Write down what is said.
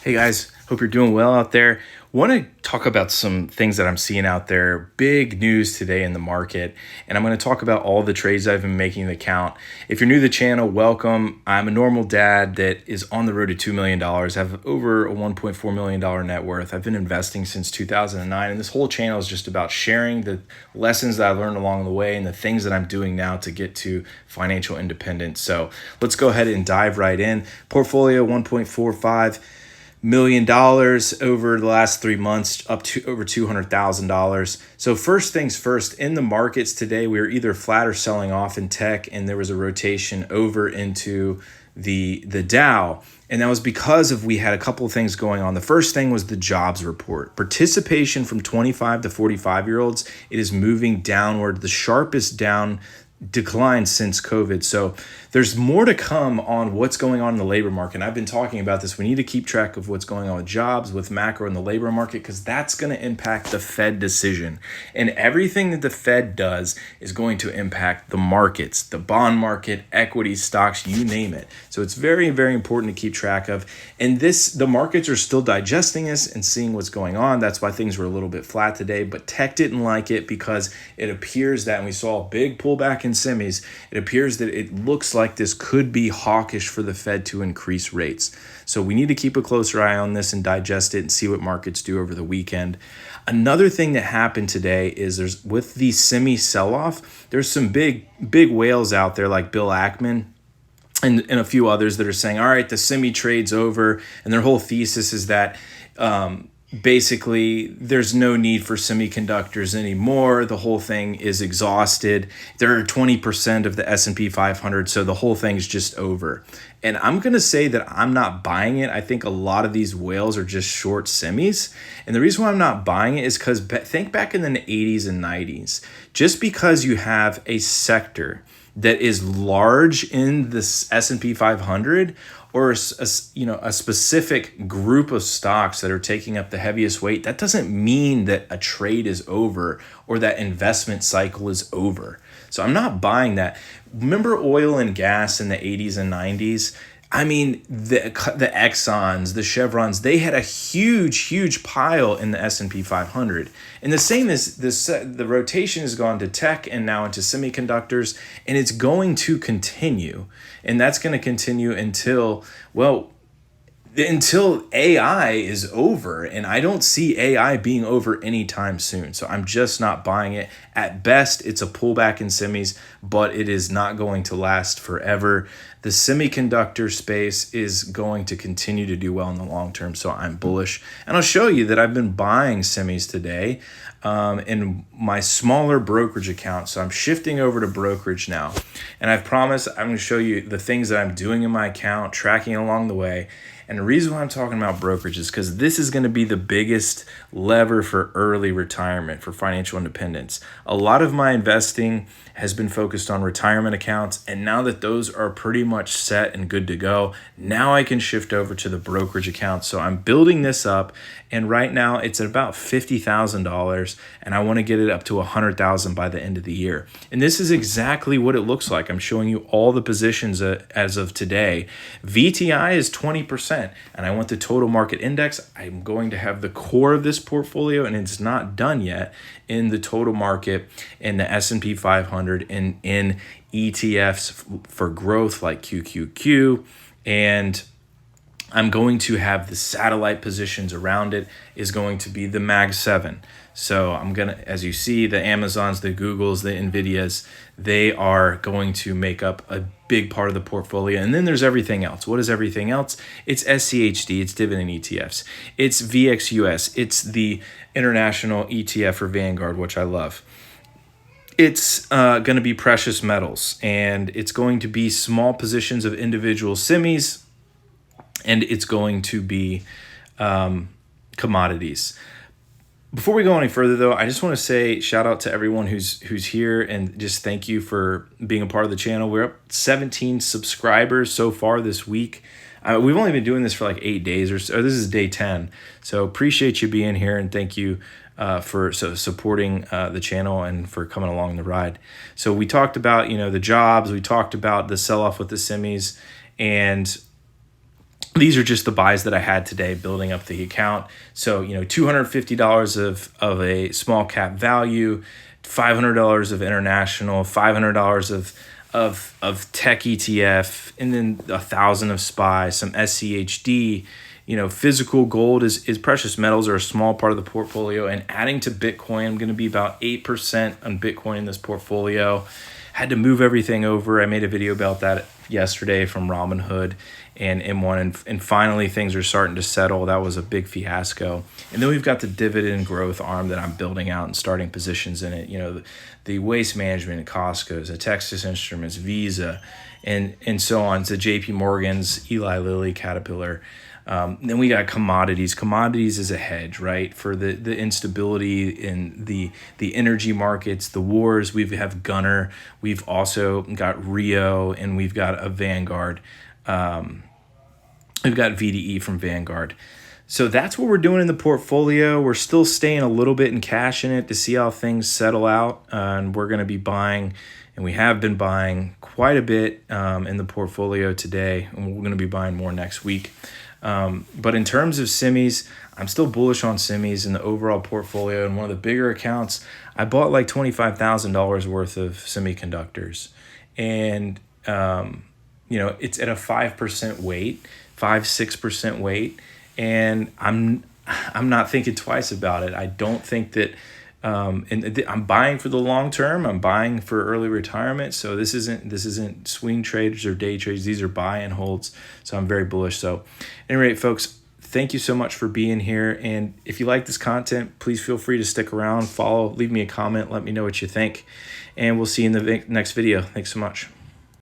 Hey guys, hope you're doing well out there. Want to talk about some things that I'm seeing out there. Big news today in the market, and I'm going to talk about all the trades I've been making in the account. If you're new to the channel, welcome. I'm a normal dad that is on the road to $2 million. I have over a $1.4 million net worth. I've been investing since 2009, and this whole channel is just about sharing the lessons that I learned along the way and the things that I'm doing now to get to financial independence. So let's go ahead and dive right in. Portfolio $1.45 million over the last 3 months, up to over $200,000. So first things first, in the markets today, we were either flat or selling off in tech, and there was a rotation over into the Dow. And that was because we had a couple of things going on. The first thing was the jobs report. Participation from 25 to 45-year-olds, it is moving downward, the sharpest decline since COVID. So there's more to come on what's going on in the labor market. And I've been talking about this. We need to keep track of what's going on with jobs, with macro in the labor market, because that's going to impact the Fed decision. And everything that the Fed does is going to impact the markets, the bond market, equity, stocks, you name it. So it's very, very important to keep track of. And the markets are still digesting this and seeing what's going on. That's why things were a little bit flat today. But tech didn't like it because it appears that, and we saw a big pullback in semis, it appears that it looks like this could be hawkish for the Fed to increase rates. So we need to keep a closer eye on this and digest it and see what markets do over the weekend. Another thing that happened today is with the semi sell-off, there's some big whales out there like Bill Ackman and a few others that are saying, all right, the semi trade's over. And their whole thesis is that basically there's no need for semiconductors anymore. The whole thing is exhausted. There are 20% of the S&P 500, so the whole thing's just over. And I'm going to say that I'm not buying it. I think a lot of these whales are just short semis. And the reason why I'm not buying it is because think back in the 80s and 90s. Just because you have a sector that is large in this S&P 500 or a specific group of stocks that are taking up the heaviest weight, that doesn't mean that a trade is over or that investment cycle is over. So I'm not buying that. Remember oil and gas in the 80s and 90s? I mean, the Exxons, the Chevrons, they had a huge pile in the S&P 500. And the same is the rotation has gone to tech and now into semiconductors, and it's going to continue. And that's going to continue until AI is over, and I don't see AI being over anytime soon. So I'm just not buying it. At best, it's a pullback in semis, but it is not going to last forever. The semiconductor space is going to continue to do well in the long term, so I'm bullish. And I'll show you that I've been buying semis today in my smaller brokerage account. So I'm shifting over to brokerage now. And I've promised I'm going to show you the things that I'm doing in my account, tracking along the way. And the reason why I'm talking about brokerage is because this is going to be the biggest lever for early retirement, for financial independence. A lot of my investing has been focused on retirement accounts, and now that those are pretty much set and good to go, now I can shift over to the brokerage account. So I'm building this up, and right now it's at about $50,000, and I want to get it up to $100,000 by the end of the year. And this is exactly what it looks like. I'm showing you all the positions as of today. VTI is 20%, and I want the total market index. I'm going to have the core of this portfolio, and it's not done yet, in the total market, in the S&P 500, and in ETFs for growth like QQQ. And I'm going to have the satellite positions around it is going to be the Mag 7. So I'm going to, as you see, the Amazons, the Googles, the NVIDIAs, they are going to make up a big part of the portfolio. And then there's everything else. What is everything else? It's SCHD, it's dividend ETFs, it's VXUS, it's the international ETF for Vanguard, which I love. It's going to be precious metals, and it's going to be small positions of individual semis, and it's going to be commodities. Before we go any further, though, I just want to say shout out to everyone who's here, and just thank you for being a part of the channel. We're up 17 subscribers so far this week. We've only been doing this for like 8 days or so. This is day 10. So appreciate you being here, and thank you for supporting the channel and for coming along the ride. So we talked about, the jobs. We talked about the sell-off with the semis, and these are just the buys that I had today building up the account. So, $250 of a small cap value, $500 of international, $500 of tech ETF, and then 1,000 of SPY, some SCHD. Physical gold is precious metals are a small part of the portfolio, and adding to Bitcoin, I'm going to be about 8% on Bitcoin in this portfolio. Had to move everything over. I made a video about that yesterday from Robinhood and M1, and finally things are starting to settle. That was a big fiasco. And then we've got the dividend growth arm that I'm building out and starting positions in it. The Waste Management, Costco's, the Texas Instruments, Visa, and so on. To JP Morgan's, Eli Lilly, Caterpillar. Then we got commodities. Commodities is a hedge, right? For the instability in the energy markets, the wars. We have Gunner. We've also got Rio, and we've got a Vanguard. We've got VDE from Vanguard. So that's what we're doing in the portfolio. We're still staying a little bit in cash in it to see how things settle out. And we're going to be buying, and we have been buying quite a bit in the portfolio today. And we're going to be buying more next week. But in terms of semis, I'm still bullish on semis in the overall portfolio. And one of the bigger accounts, I bought like $25,000 worth of semiconductors. And, it's at a 5% weight, 5-6% weight. And I'm not thinking twice about it. I don't think that, I'm buying for the long term. I'm buying for early retirement. So this isn't swing traders or day trades. These are buy and holds. So I'm very bullish. So at any rate, folks, thank you so much for being here. And if you like this content, please feel free to stick around, follow, leave me a comment, let me know what you think. And we'll see you in the next video. Thanks so much.